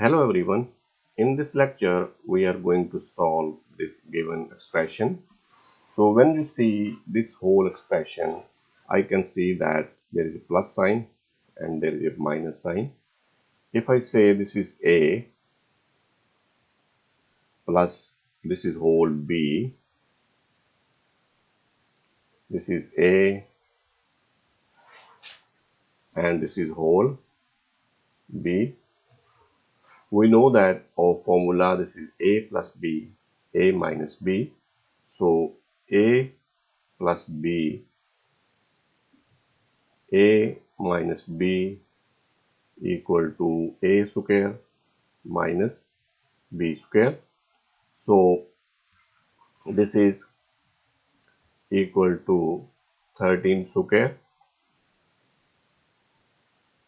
Hello everyone. In this lecture, we are going to solve this given expression. So when you see this whole expression, I can see that there is a plus sign and there is a minus sign. If I say this is A plus this is whole B, this is A and this is whole B, we know that our formula this is A plus B, A minus B. So A plus B, A minus B equal to A square minus B square. So this is equal to 13 square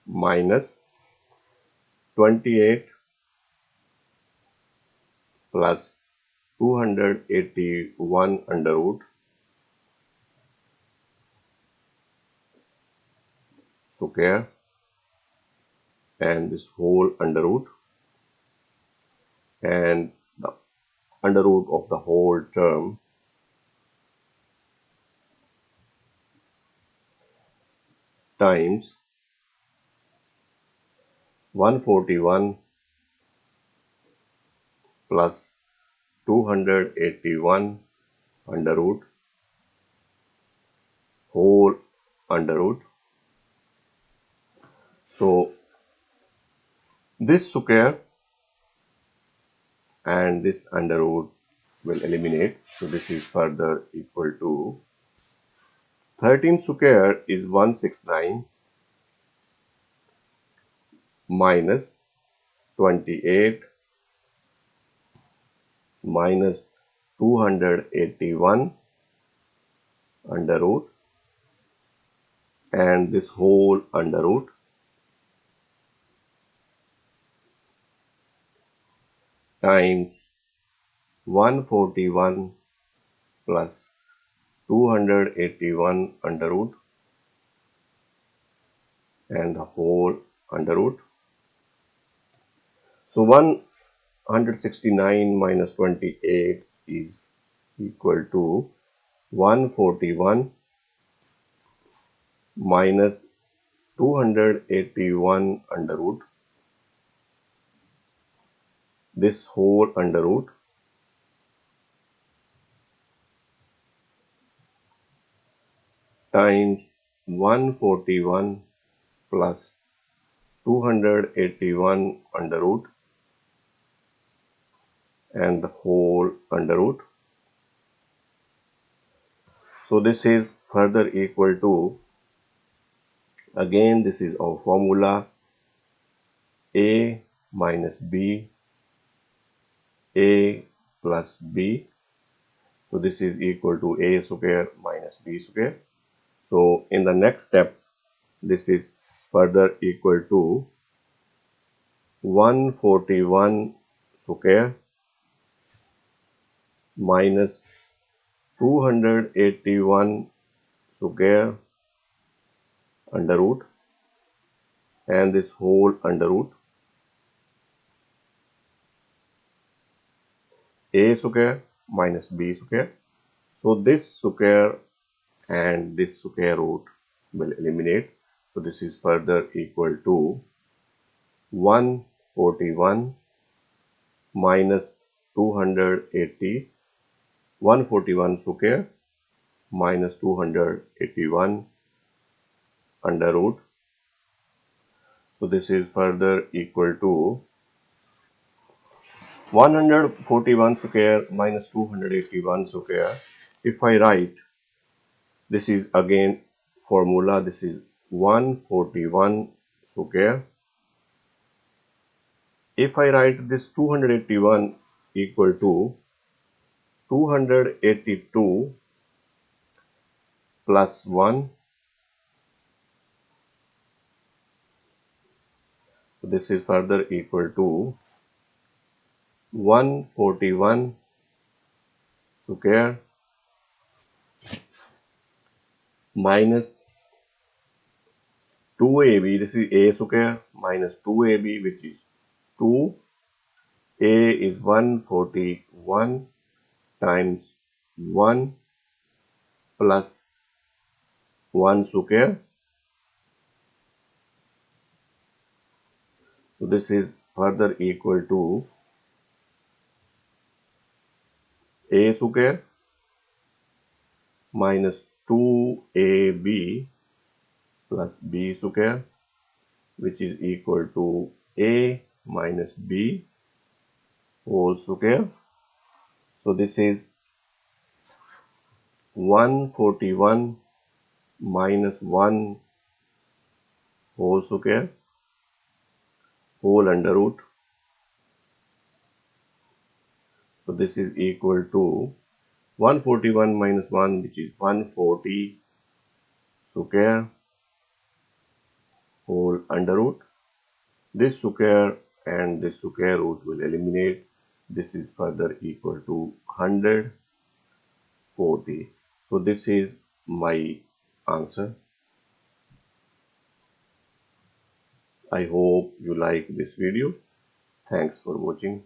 minus 28 plus 281 under root square and this whole under root and the under root of the whole term times 141 plus 281 under root whole under root. So this square and this under root will eliminate. So this is further equal to 13 square is 169 minus 28 minus 281 under root and this whole under root times 141 plus 281 under root and the whole under root. So 169 minus 28 is equal to 141 minus 281 under root, this whole under root times 141 plus 281 under root and the whole under root. So this is further equal to, again this is our formula, A minus B, A plus B. So this is equal to A square minus B square. So in the next step, this is further equal to 141 square minus 281 square under root and this whole under root, A square minus B square. So this square and this square root will eliminate. So this is further equal to 141 minus 280, 141 square minus 281 under root. So this is further equal to 141 square minus 281 square. If I write, this is again formula, this is 141 square. If I write this 281 equal to 282 plus 1, so this is further equal to 141 square minus 2ab, this is a square minus 2ab which is 2 A is 141 times 1 plus 1 square. So this is further equal to A square minus 2AB plus B square, which is equal to A minus B whole square. So this is 141 minus 1 whole square whole under root. So this is equal to 141 minus 1, which is 140 square whole under root. This square and this square root will eliminate. This is further equal to 140. So this is my answer. I hope you like this video. Thanks for watching.